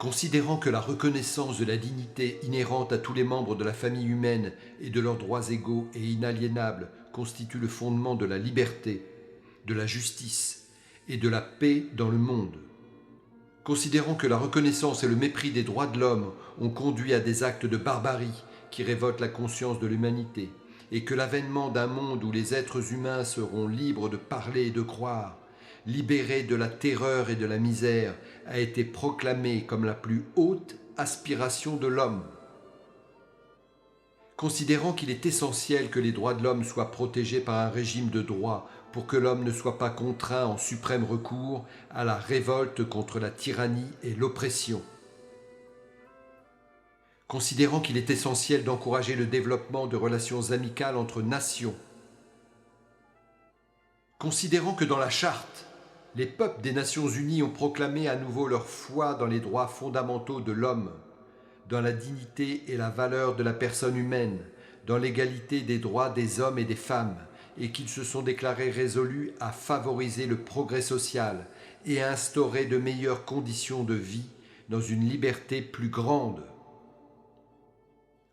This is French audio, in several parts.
Considérant que la reconnaissance de la dignité inhérente à tous les membres de la famille humaine et de leurs droits égaux et inaliénables constitue le fondement de la liberté, de la justice et de la paix dans le monde. Considérant que la reconnaissance et le mépris des droits de l'homme ont conduit à des actes de barbarie qui révoltent la conscience de l'humanité, et que l'avènement d'un monde où les êtres humains seront libres de parler et de croire, libérés de la terreur et de la misère, a été proclamé comme la plus haute aspiration de l'homme. Considérant qu'il est essentiel que les droits de l'homme soient protégés par un régime de droit pour que l'homme ne soit pas contraint en suprême recours à la révolte contre la tyrannie et l'oppression. Considérant qu'il est essentiel d'encourager le développement de relations amicales entre nations. Considérant que dans la Charte, les peuples des Nations Unies ont proclamé à nouveau leur foi dans les droits fondamentaux de l'homme, dans la dignité et la valeur de la personne humaine, dans l'égalité des droits des hommes et des femmes, et qu'ils se sont déclarés résolus à favoriser le progrès social et à instaurer de meilleures conditions de vie dans une liberté plus grande.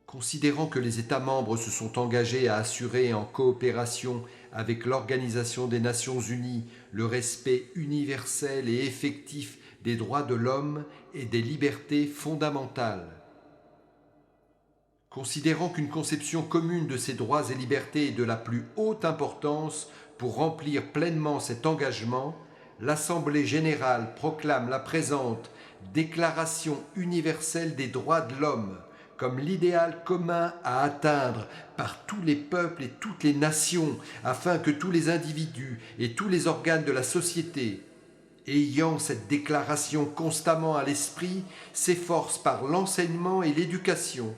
Considérant que les États membres se sont engagés à assurer en coopération avec l'Organisation des Nations Unies le respect universel et effectif des droits de l'homme et des libertés fondamentales. Considérant qu'une conception commune de ces droits et libertés est de la plus haute importance pour remplir pleinement cet engagement, l'Assemblée générale proclame la présente Déclaration universelle des droits de l'homme comme l'idéal commun à atteindre par tous les peuples et toutes les nations, afin que tous les individus et tous les organes de la société, ayant cette déclaration constamment à l'esprit, s'efforcent par l'enseignement et l'éducation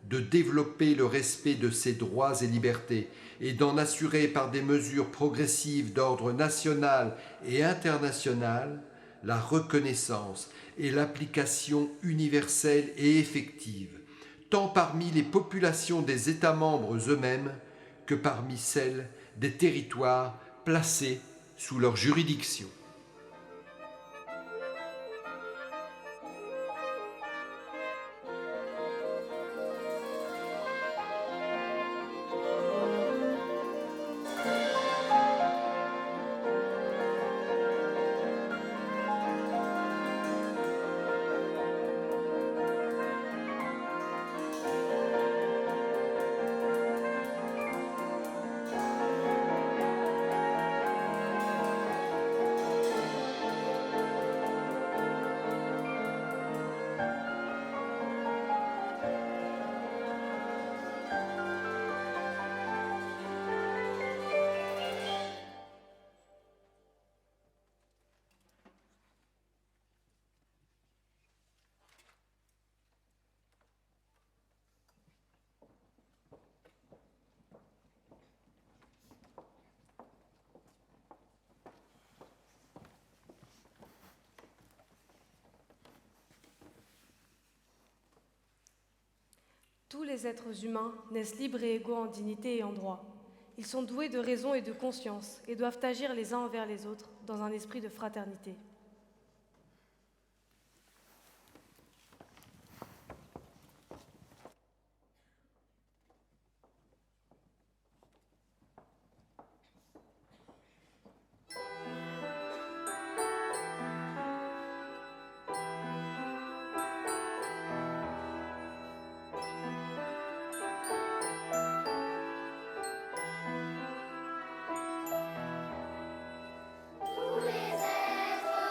de développer le respect de ces droits et libertés et d'en assurer par des mesures progressives d'ordre national et international la reconnaissance et l'application universelle et effective, tant parmi les populations des États membres eux-mêmes que parmi celles des territoires placés sous leur juridiction. Tous les êtres humains naissent libres et égaux en dignité et en droit. Ils sont doués de raison et de conscience et doivent agir les uns envers les autres dans un esprit de fraternité. Tous les êtres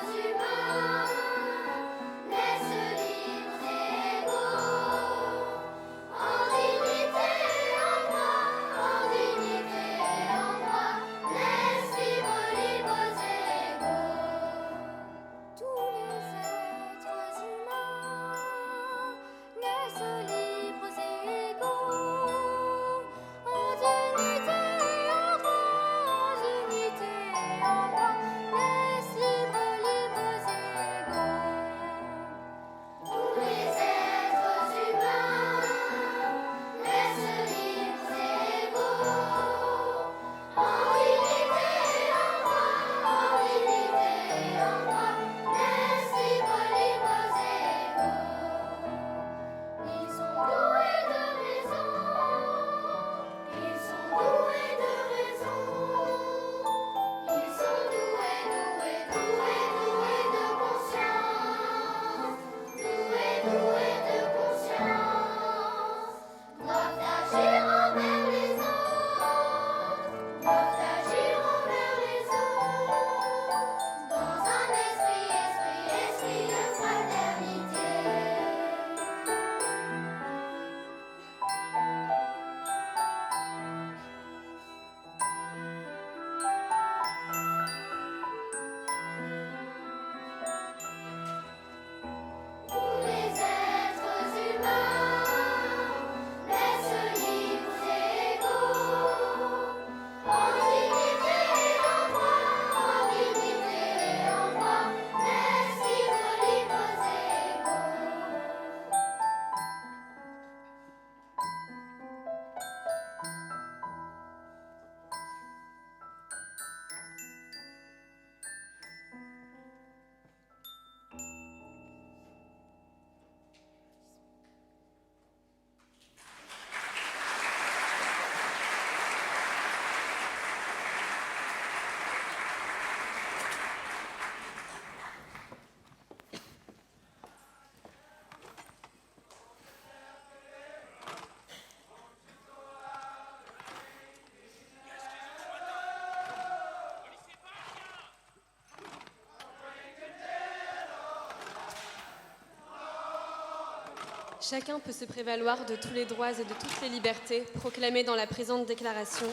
Chacun peut se prévaloir de tous les droits et de toutes les libertés proclamés dans la présente déclaration,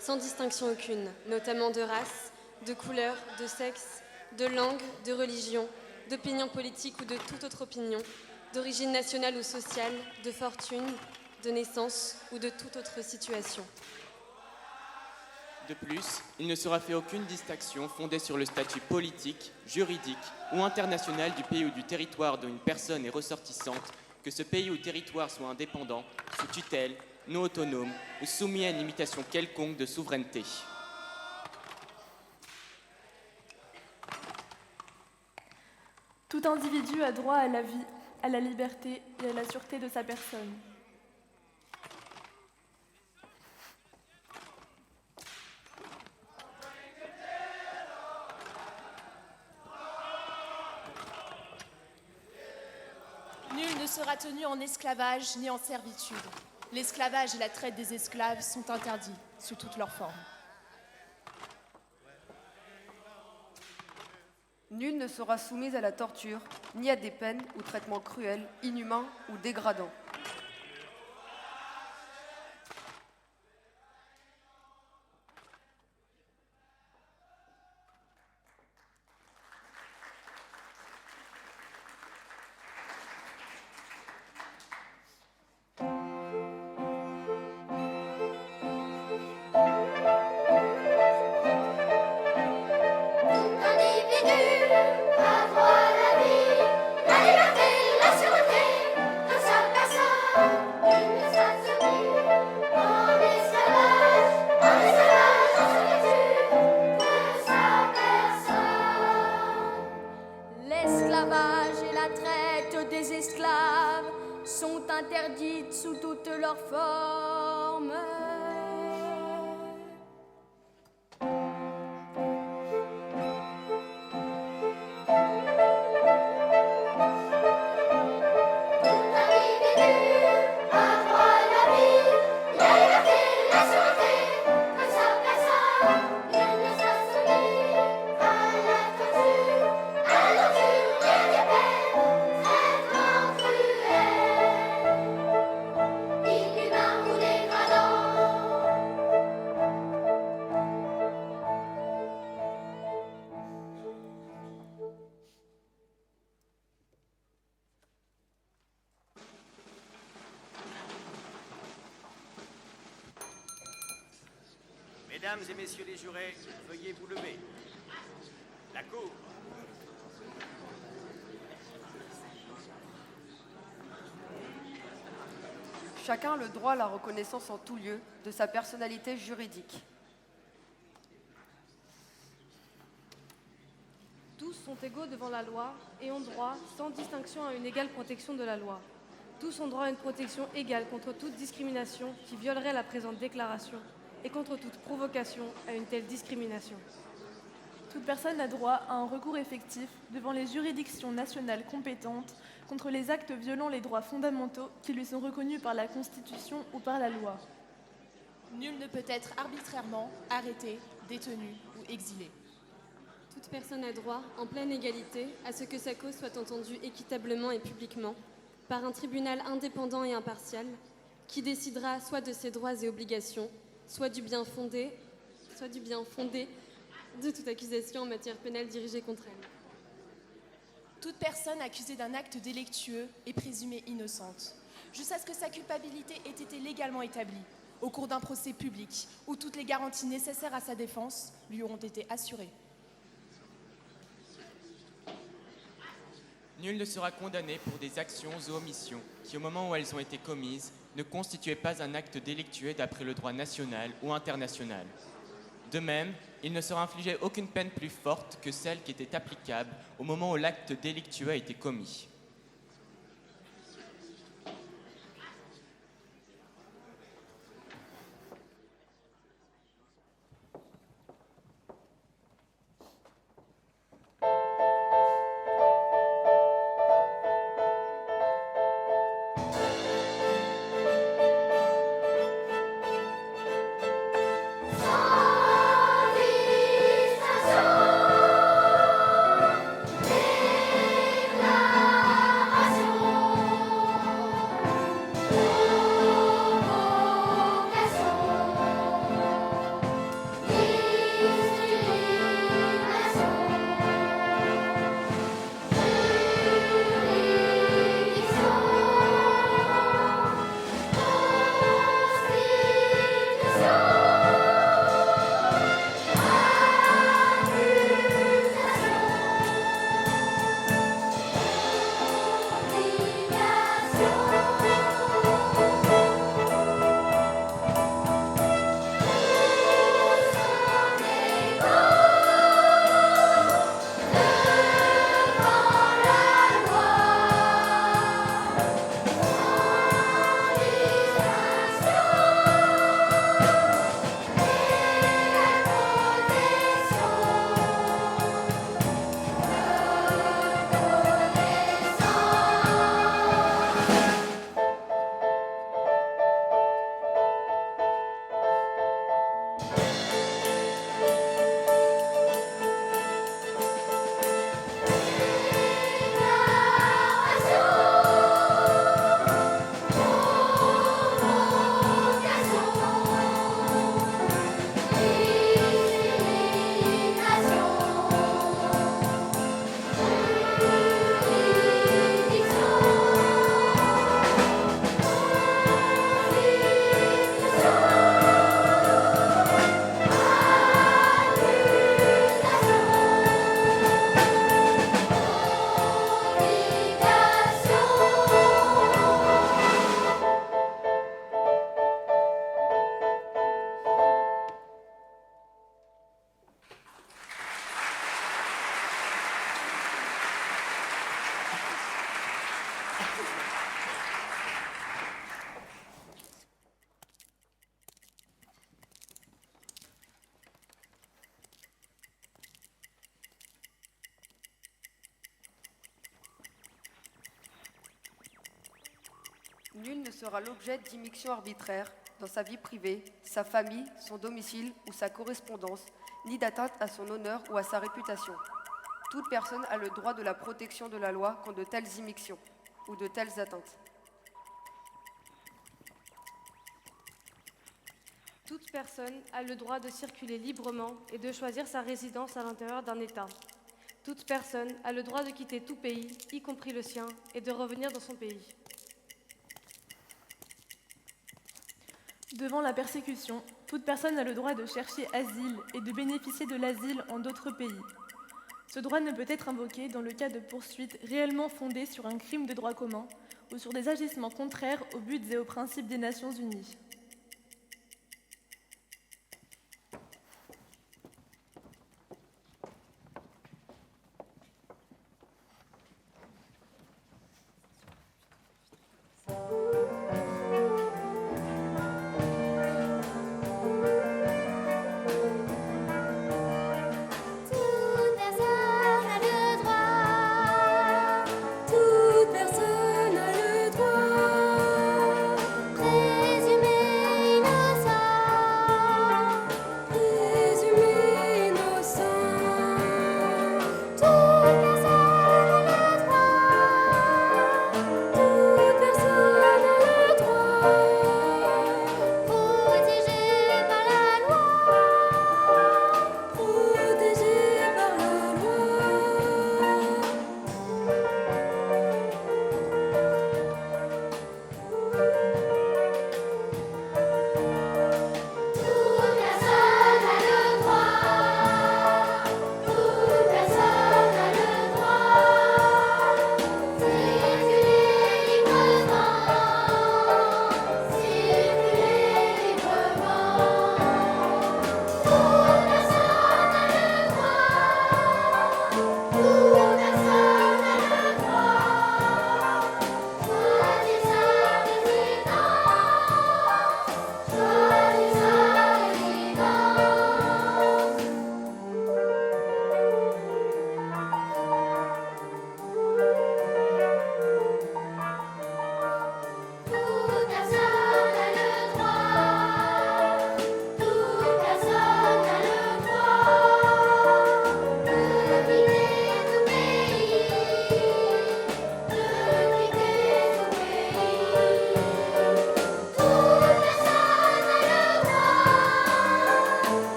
sans distinction aucune, notamment de race, de couleur, de sexe, de langue, de religion, d'opinion politique ou de toute autre opinion, d'origine nationale ou sociale, de fortune, de naissance ou de toute autre situation. De plus, il ne sera fait aucune distinction fondée sur le statut politique, juridique ou international du pays ou du territoire dont une personne est ressortissante, que ce pays ou territoire soit indépendant, sous tutelle, non autonome ou soumis à une limitation quelconque de souveraineté. Tout individu a droit à la vie, à la liberté et à la sûreté de sa personne. Nul ne sera tenu en esclavage ni en servitude. L'esclavage et la traite des esclaves sont interdits sous toutes leurs formes. Nul ne sera soumis à la torture, ni à des peines ou traitements cruels, inhumains ou dégradants. L'esclavage et la traite des esclaves sont interdites sous toutes leurs formes. Mesdames et messieurs les jurés, veuillez vous lever. La cour. Chacun a le droit à la reconnaissance en tout lieu de sa personnalité juridique. Tous sont égaux devant la loi et ont droit, sans distinction, à une égale protection de la loi. Tous ont droit à une protection égale contre toute discrimination qui violerait la présente déclaration et contre toute provocation à une telle discrimination. Toute personne a droit à un recours effectif devant les juridictions nationales compétentes contre les actes violant les droits fondamentaux qui lui sont reconnus par la Constitution ou par la loi. Nul ne peut être arbitrairement arrêté, détenu ou exilé. Toute personne a droit, en pleine égalité, à ce que sa cause soit entendue équitablement et publiquement, par un tribunal indépendant et impartial, qui décidera soit de ses droits et obligations, soit du bien fondé de toute accusation en matière pénale dirigée contre elle. Toute personne accusée d'un acte délictueux est présumée innocente, jusqu'à ce que sa culpabilité ait été légalement établie, au cours d'un procès public, où toutes les garanties nécessaires à sa défense lui auront été assurées. Nul ne sera condamné pour des actions ou omissions qui, au moment où elles ont été commises, ne constituaient pas un acte délictueux d'après le droit national ou international. De même, il ne sera infligé aucune peine plus forte que celle qui était applicable au moment où l'acte délictueux a été commis. Sans distinction, ne sera l'objet d'immixtions arbitraires dans sa vie privée, sa famille, son domicile ou sa correspondance, ni d'atteinte à son honneur ou à sa réputation. Toute personne a le droit de la protection de la loi contre de telles immixtions ou de telles atteintes. Toute personne a le droit de circuler librement et de choisir sa résidence à l'intérieur d'un État. Toute personne a le droit de quitter tout pays, y compris le sien, et de revenir dans son pays. Devant la persécution, toute personne a le droit de chercher asile et de bénéficier de l'asile en d'autres pays. Ce droit ne peut être invoqué dans le cas de poursuites réellement fondées sur un crime de droit commun ou sur des agissements contraires aux buts et aux principes des Nations Unies.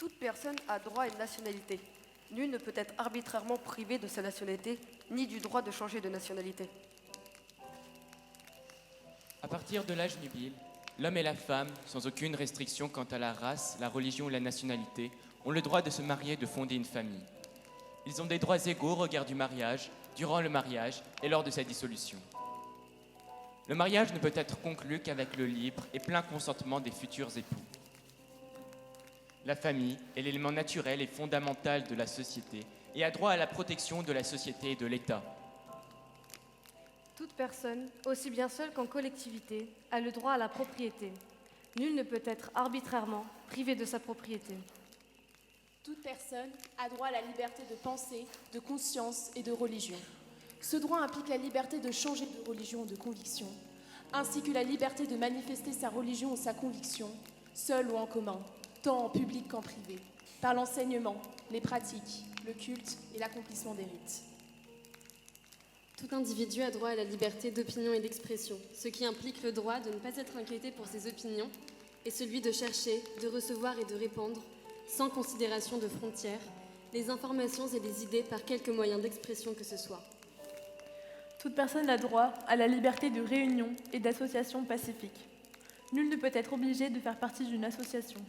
Toute personne a droit à une nationalité. Nul ne peut être arbitrairement privé de sa nationalité, ni du droit de changer de nationalité. À partir de l'âge nubile, l'homme et la femme, sans aucune restriction quant à la race, la religion ou la nationalité, ont le droit de se marier et de fonder une famille. Ils ont des droits égaux au regard du mariage, durant le mariage et lors de sa dissolution. Le mariage ne peut être conclu qu'avec le libre et plein consentement des futurs époux. La famille est l'élément naturel et fondamental de la société et a droit à la protection de la société et de l'État. Toute personne, aussi bien seule qu'en collectivité, a le droit à la propriété. Nul ne peut être arbitrairement privé de sa propriété. Toute personne a droit à la liberté de pensée, de conscience et de religion. Ce droit implique la liberté de changer de religion ou de conviction, ainsi que la liberté de manifester sa religion ou sa conviction, seule ou en commun, tant en public qu'en privé, par l'enseignement, les pratiques, le culte et l'accomplissement des rites. Tout individu a droit à la liberté d'opinion et d'expression, ce qui implique le droit de ne pas être inquiété pour ses opinions et celui de chercher, de recevoir et de répandre, sans considération de frontières, les informations et les idées par quelque moyen d'expression que ce soit. Toute personne a droit à la liberté de réunion et d'association pacifique. Nul ne peut être obligé de faire partie d'une association.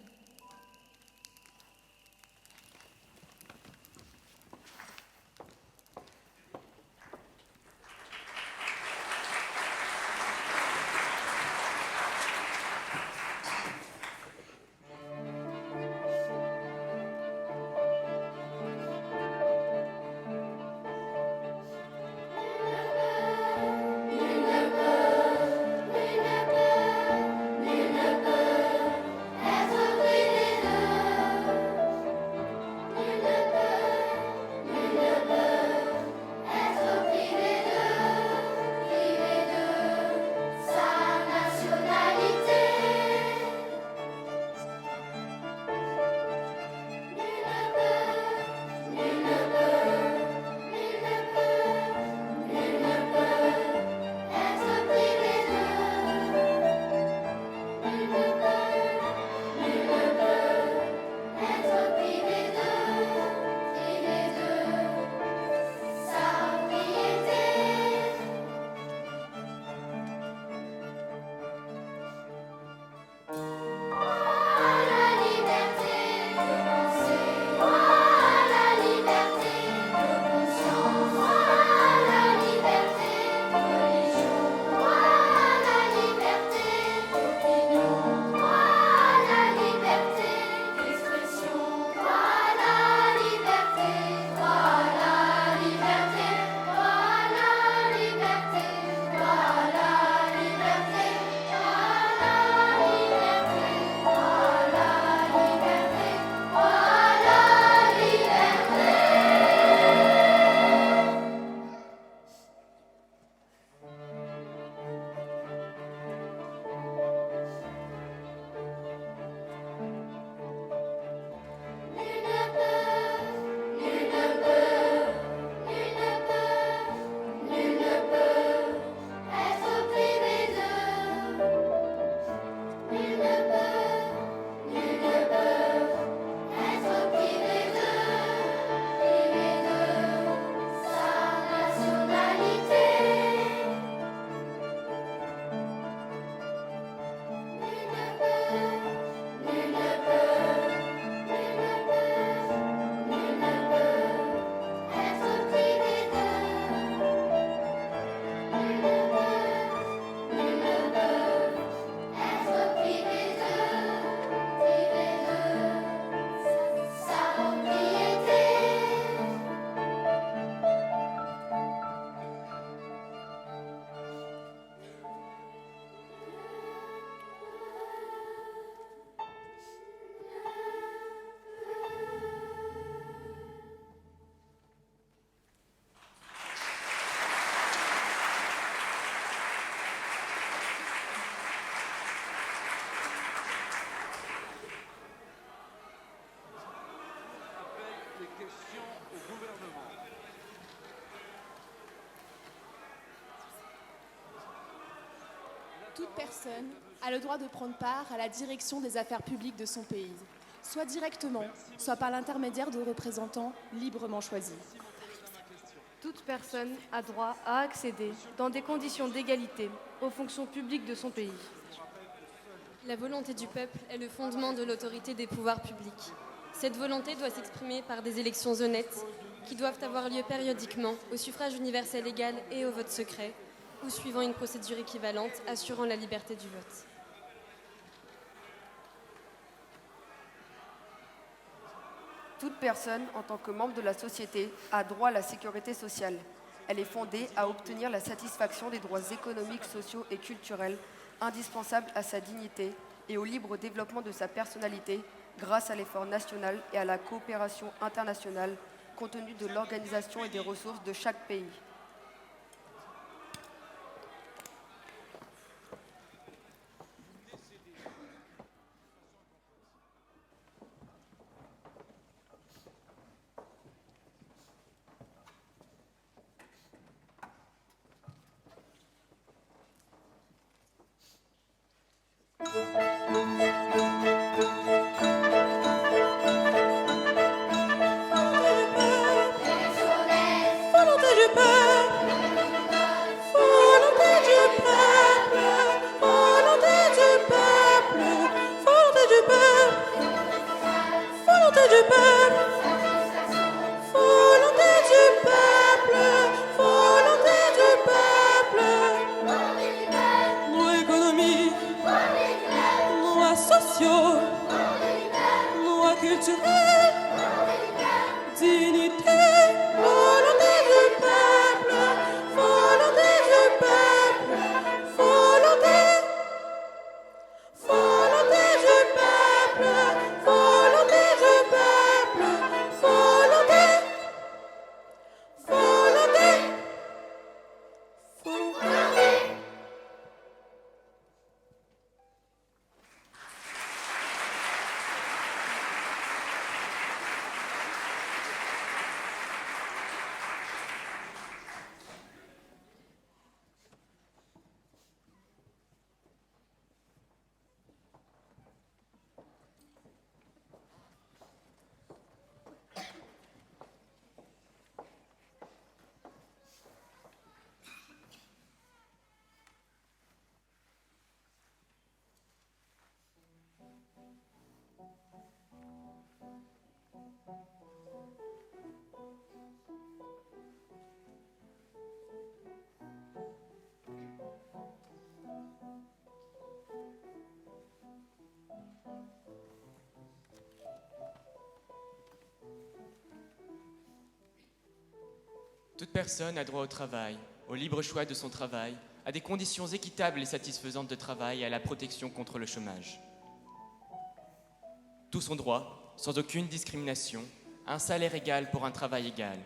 Toute personne a le droit de prendre part à la direction des affaires publiques de son pays, soit directement, soit par l'intermédiaire de représentants librement choisis. Toute personne a droit à accéder, dans des conditions d'égalité, aux fonctions publiques de son pays. La volonté du peuple est le fondement de l'autorité des pouvoirs publics. Cette volonté doit s'exprimer par des élections honnêtes qui doivent avoir lieu périodiquement au suffrage universel égal et au vote secret, ou suivant une procédure équivalente assurant la liberté du vote. Toute personne, en tant que membre de la société, a droit à la sécurité sociale. Elle est fondée à obtenir la satisfaction des droits économiques, sociaux et culturels indispensables à sa dignité et au libre développement de sa personnalité grâce à l'effort national et à la coopération internationale compte tenu de l'organisation et des ressources de chaque pays. Toute personne a droit au travail, au libre choix de son travail, à des conditions équitables et satisfaisantes de travail et à la protection contre le chômage. Tous ont droit, sans aucune discrimination, à un salaire égal pour un travail égal.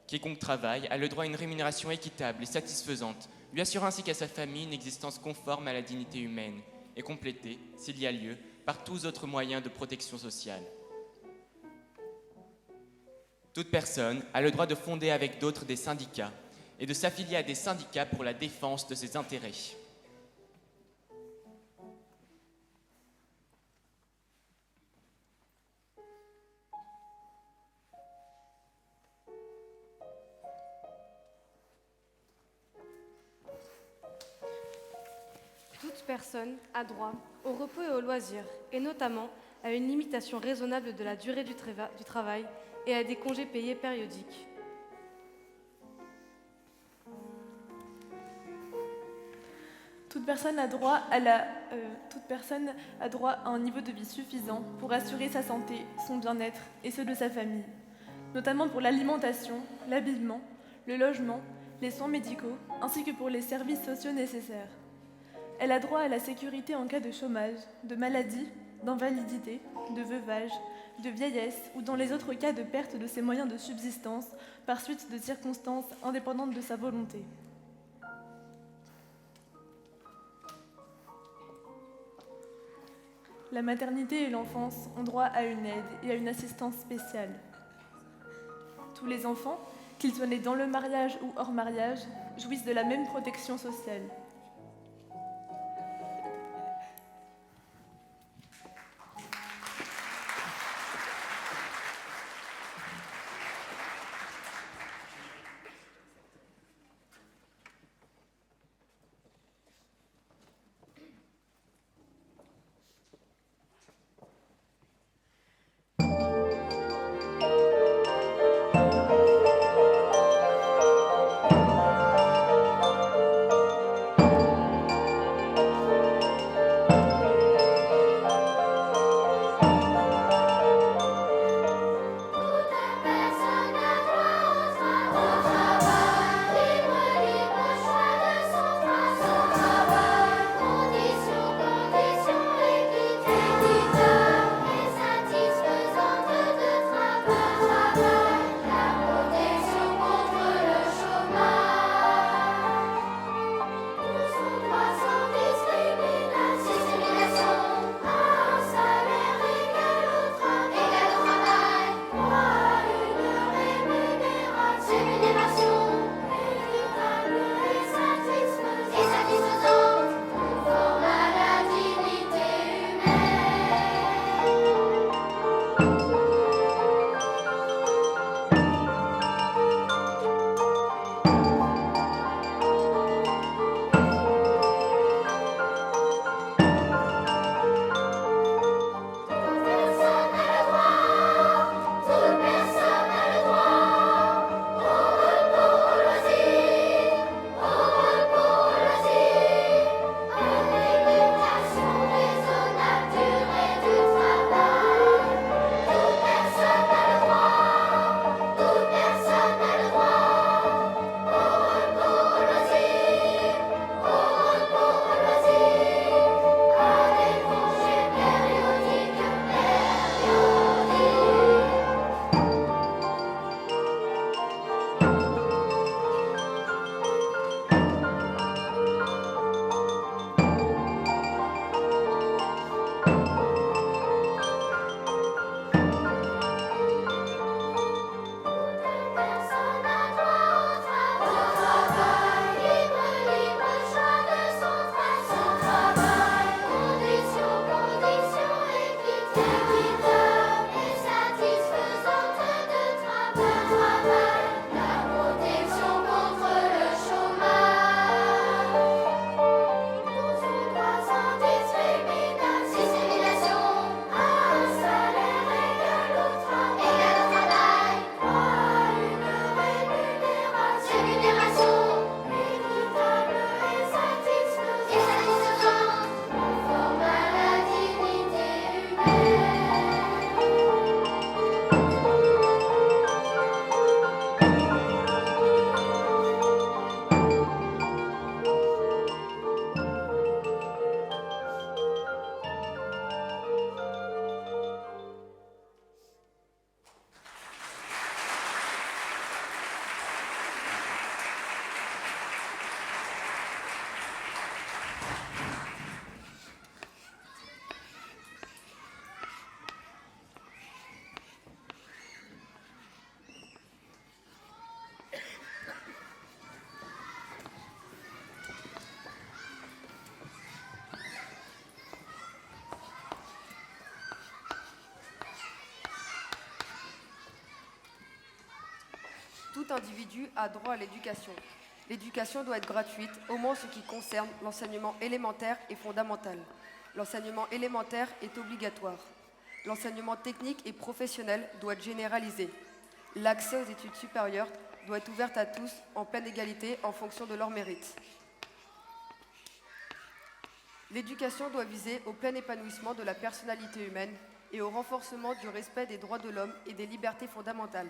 Quiconque travaille a le droit à une rémunération équitable et satisfaisante, lui assurant ainsi qu'à sa famille une existence conforme à la dignité humaine et complétée, s'il y a lieu, par tous autres moyens de protection sociale. Toute personne a le droit de fonder avec d'autres des syndicats et de s'affilier à des syndicats pour la défense de ses intérêts. Toute personne a droit au repos et au loisir, et notamment à une limitation raisonnable de la durée du travail et à des congés payés périodiques. Toute personne a droit à un niveau de vie suffisant pour assurer sa santé, son bien-être et ceux de sa famille, notamment pour l'alimentation, l'habillement, le logement, les soins médicaux, ainsi que pour les services sociaux nécessaires. Elle a droit à la sécurité en cas de chômage, de maladie, d'invalidité, de veuvage, de vieillesse ou dans les autres cas de perte de ses moyens de subsistance par suite de circonstances indépendantes de sa volonté. La maternité et l'enfance ont droit à une aide et à une assistance spéciale. tous les enfants, qu'ils soient nés dans le mariage ou hors mariage, jouissent de la même protection sociale. Tout individu a droit à l'éducation. L'éducation doit être gratuite, au moins en ce qui concerne l'enseignement élémentaire et fondamental. L'enseignement élémentaire est obligatoire. L'enseignement technique et professionnel doit être généralisé. L'accès aux études supérieures doit être ouvert à tous en pleine égalité en fonction de leur mérite. L'éducation doit viser au plein épanouissement de la personnalité humaine et au renforcement du respect des droits de l'homme et des libertés fondamentales.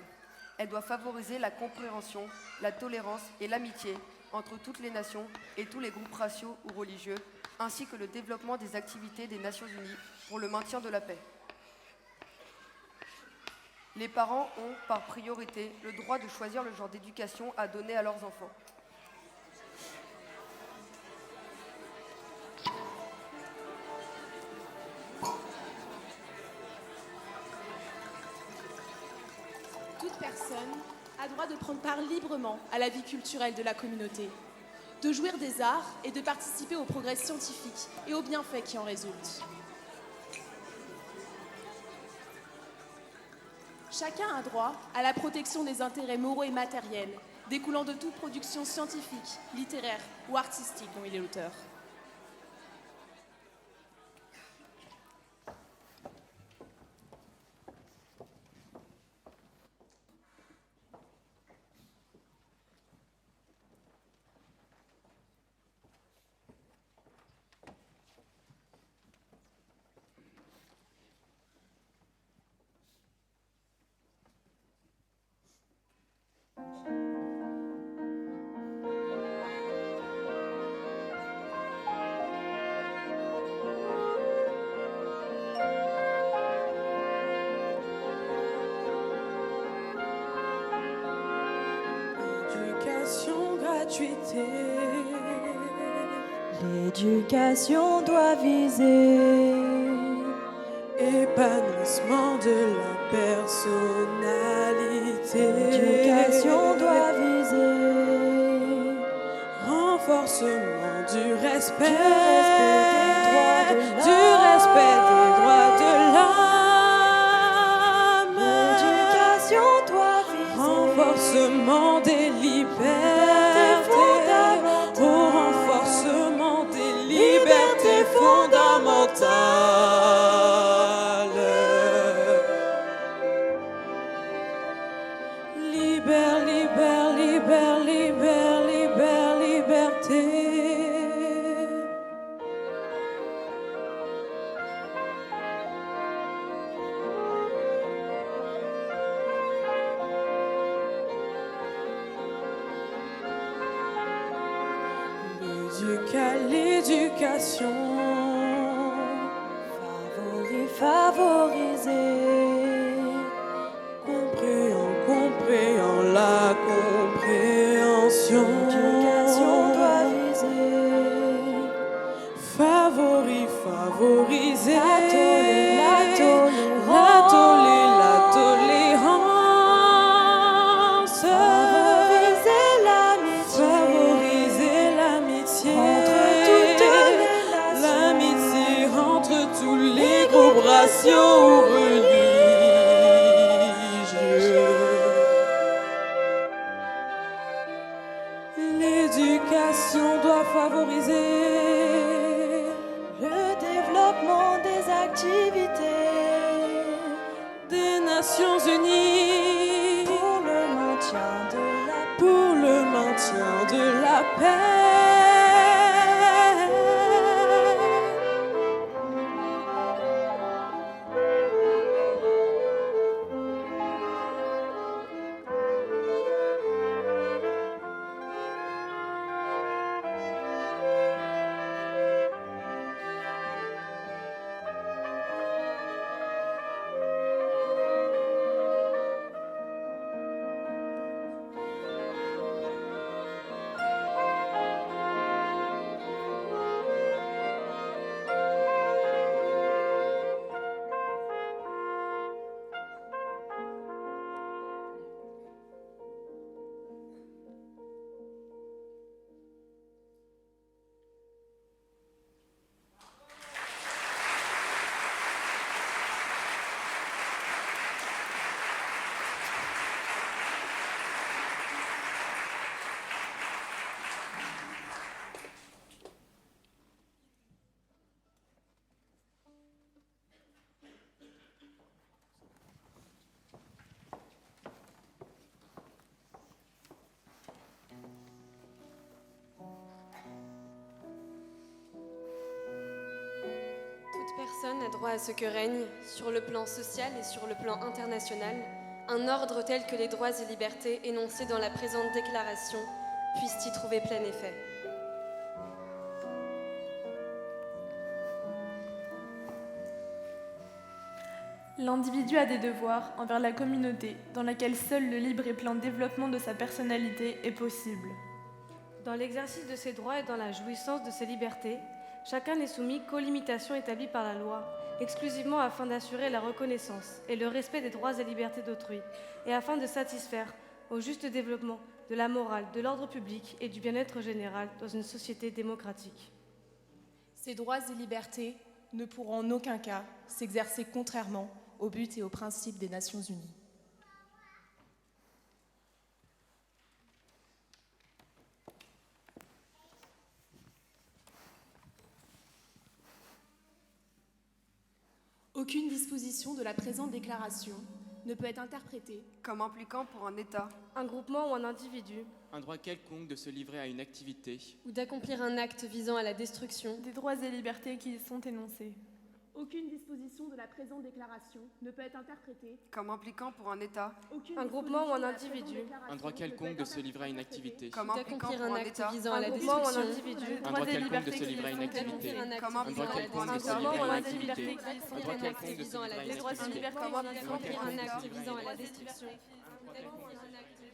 Elle doit favoriser la compréhension, la tolérance et l'amitié entre toutes les nations et tous les groupes raciaux ou religieux, ainsi que le développement des activités des Nations Unies pour le maintien de la paix. Les parents ont, par priorité, le droit de choisir le genre d'éducation à donner à leurs enfants. Toute personne a droit de prendre part librement à la vie culturelle de la communauté, de jouir des arts et de participer au progrès scientifique et aux bienfaits qui en résultent. Chacun a droit à la protection des intérêts moraux et matériels découlant de toute production scientifique, littéraire ou artistique dont il est l'auteur. L'éducation doit viser épanouissement de la personnalité. L'éducation doit viser renforcement du respect des droits de l'homme. L'éducation doit viser renforcement des libertés. Fondamentale. Libère, libère, libère, libère, libère, liberté. L'éducation favoriser compréhend la compréhension. L'éducation doit viser favoriser la tolérance, favoriser l'amitié entre tous les groupes raciaux ou religieux. L'éducation doit favoriser le développement des activités des Nations Unies pour le maintien de la paix. Personne n'a droit à ce que règne, sur le plan social et sur le plan international, un ordre tel que les droits et libertés énoncés dans la présente déclaration puissent y trouver plein effet. L'individu a des devoirs envers la communauté, dans laquelle seul le libre et plein développement de sa personnalité est possible. Dans l'exercice de ses droits et dans la jouissance de ses libertés, chacun n'est soumis qu'aux limitations établies par la loi, exclusivement afin d'assurer la reconnaissance et le respect des droits et libertés d'autrui, et afin de satisfaire au juste développement de la morale, de l'ordre public et du bien-être général dans une société démocratique. Ces droits et libertés ne pourront en aucun cas s'exercer contrairement aux buts et aux principes des Nations Unies. Aucune disposition de la présente déclaration ne peut être interprétée comme impliquant pour un État, un groupement ou un individu, un droit quelconque de se livrer à une activité ou d'accomplir un acte visant à la destruction des droits et libertés qui y sont énoncés. Aucune disposition de la présente déclaration ne peut être interprétée comme impliquant pour un État, un groupement ou un individu, un droit quelconque de se livrer à une activité comme impliquant d'accomplir pour un un acte État, visant à la un groupement ou un destruction individu, un droit quelconque de se livrer à une activité comme un impliquant droit pour un quelconque de se État, livrer à une droits et activité libertés qui y un sont droit un acte quelconque de se visant à livrer la à une droits et activité libertés comme d'accomplir impliquant un pour un acte État, visant à la destruction d'accomplir un acte visant à la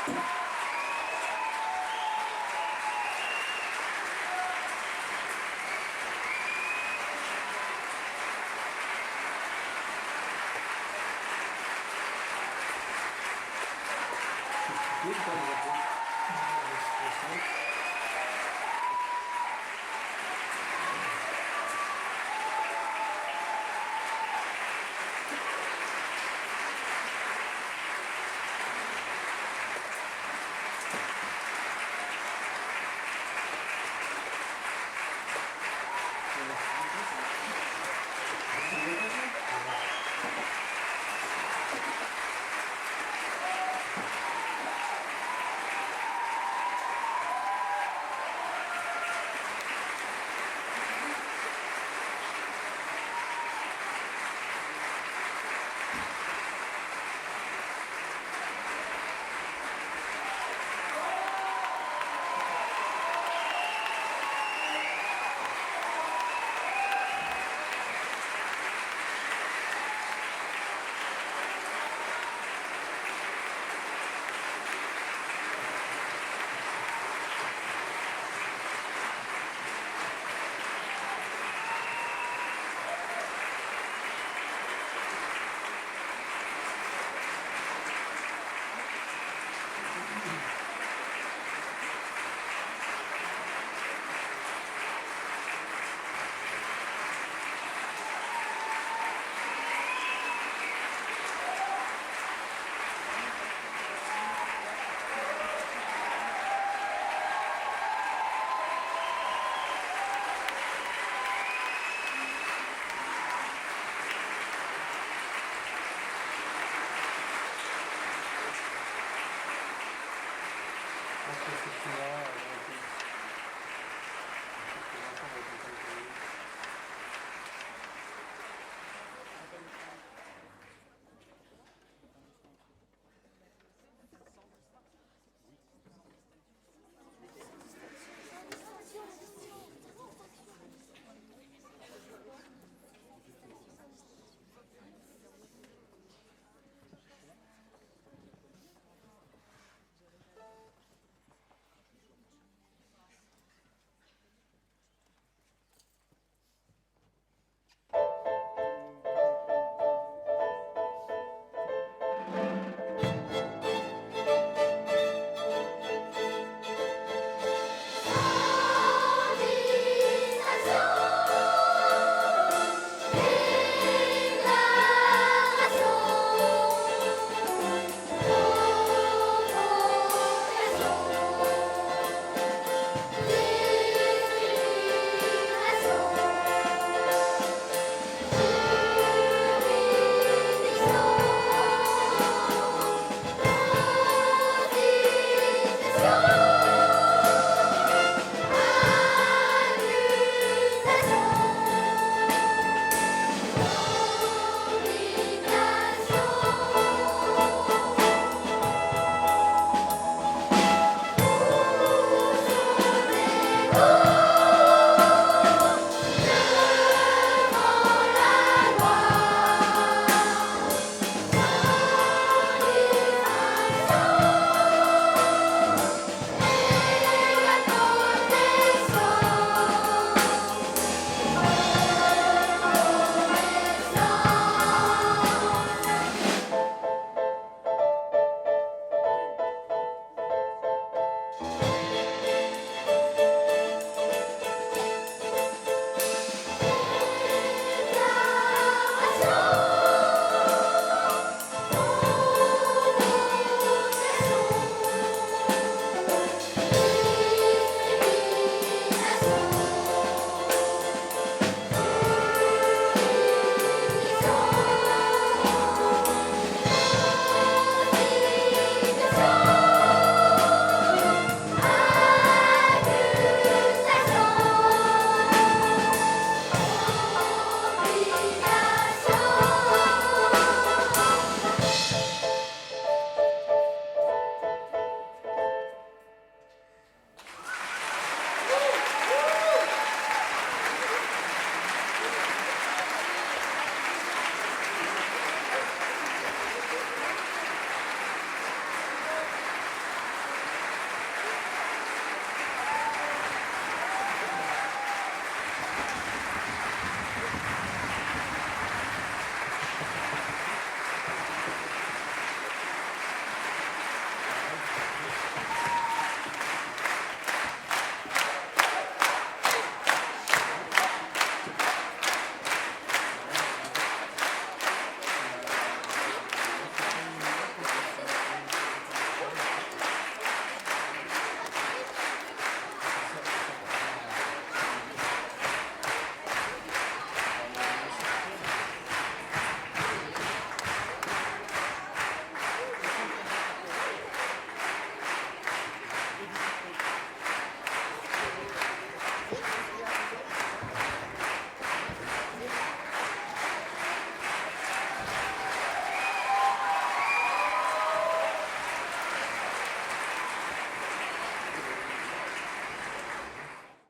Good,